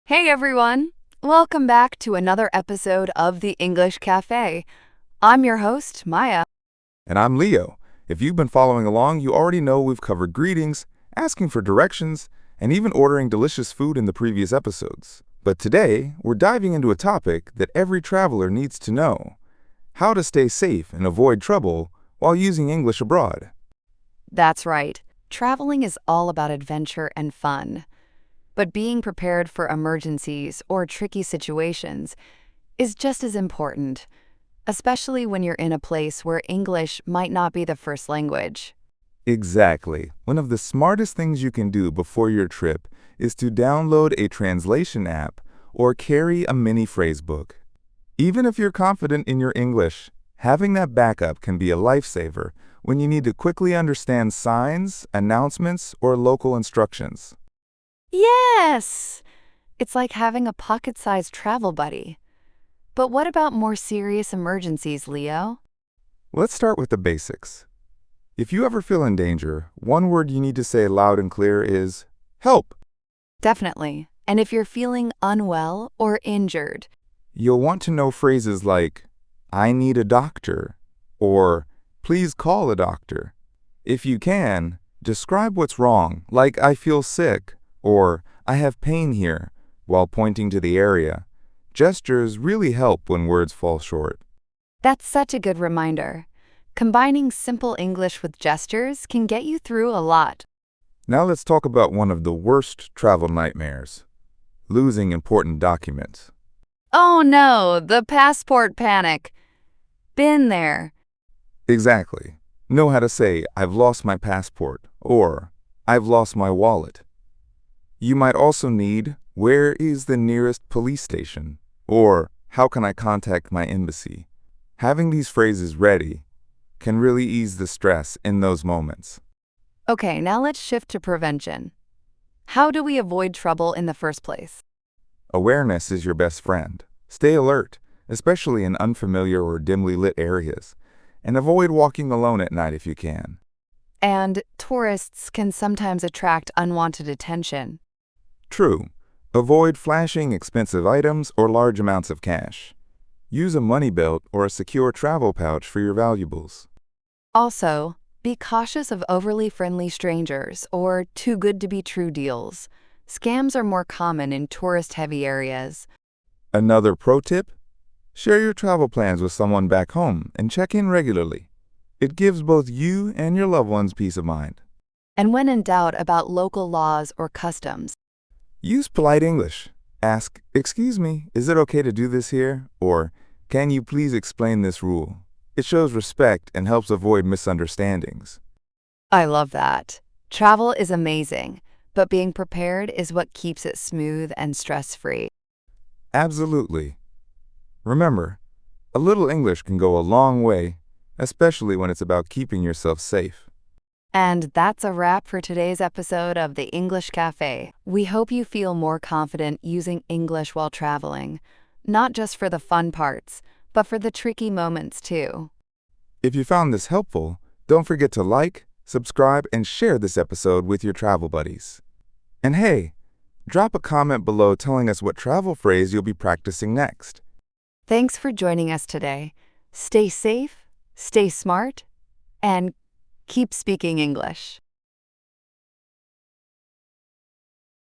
Hey everyone! Welcome back to another episode of the English Café. I'm your host, Maya. And I'm Leo. If you've been following along, you already know we've covered greetings, asking for directions, and even ordering delicious food in the previous episodes. But today, we're diving into a topic that every traveler needs to know: how to stay safe and avoid trouble while using English abroad. That's right. Traveling is all about adventure and fun. But being prepared for emergencies or tricky situations is just as important, especially when you're in a place where English might not be the first language. Exactly. One of the smartest things you can do before your trip is to download a translation app or carry a mini phrase book. Even if you're confident in your English, having that backup can be a lifesaver when you need to quickly understand signs, announcements, or local instructions. Yes! It's like having a pocket-sized travel buddy. But what about more serious emergencies, Leo? Let's start with the basics. If you ever feel in danger, one word you need to say loud and clear is help. Definitely. And if you're feeling unwell or injured, You'll want to know phrases like, I need a doctor, or please call a doctor. If you can, describe what's wrong, like I feel sick, or I have pain here, while pointing to the area. Gestures really help when words fall short. that's such a good reminder. Combining simple English with gestures can get you through a lot. Now let's talk about one of the worst travel nightmares: losing important documents. Oh no, the passport panic. Been there. Exactly. Know how to say, I've lost my passport, or I've lost my wallet. You might also need, where is the nearest police station? Or, how can I contact my embassy? Having these phrases ready can really ease the stress in those moments. Okay, now let's shift to prevention. How do we avoid trouble in the first place? Awareness is your best friend. Stay alert, especially in unfamiliar or dimly lit areas, and avoid walking alone at night if you can. And tourists can sometimes attract unwanted attention. True. Avoid flashing expensive items or large amounts of cash. Use a money belt or a secure travel pouch for your valuables. Also, be cautious of overly friendly strangers or too good to be true deals. Scams are more common in tourist-heavy areas. Another pro tip: share your travel plans with someone back home and check in regularly. It gives both you and your loved ones peace of mind. And when in doubt about local laws or customs, Use polite English. Ask, excuse me, is it okay to do this here? Or, can you please explain this rule? It shows respect and helps avoid misunderstandings. I love that. Travel is amazing, but being prepared is what keeps it smooth and stress-free. Absolutely. Remember, a little English can go a long way, especially when it's about keeping yourself safe. And that's a wrap for today's episode of the English Café. We hope you feel more confident using English while traveling, not just for the fun parts, but for the tricky moments too. If you found this helpful, don't forget to like, subscribe, and share this episode with your travel buddies. And hey, drop a comment below telling us what travel phrase you'll be practicing next. Thanks for joining us today. Stay safe, stay smart, and keep speaking English.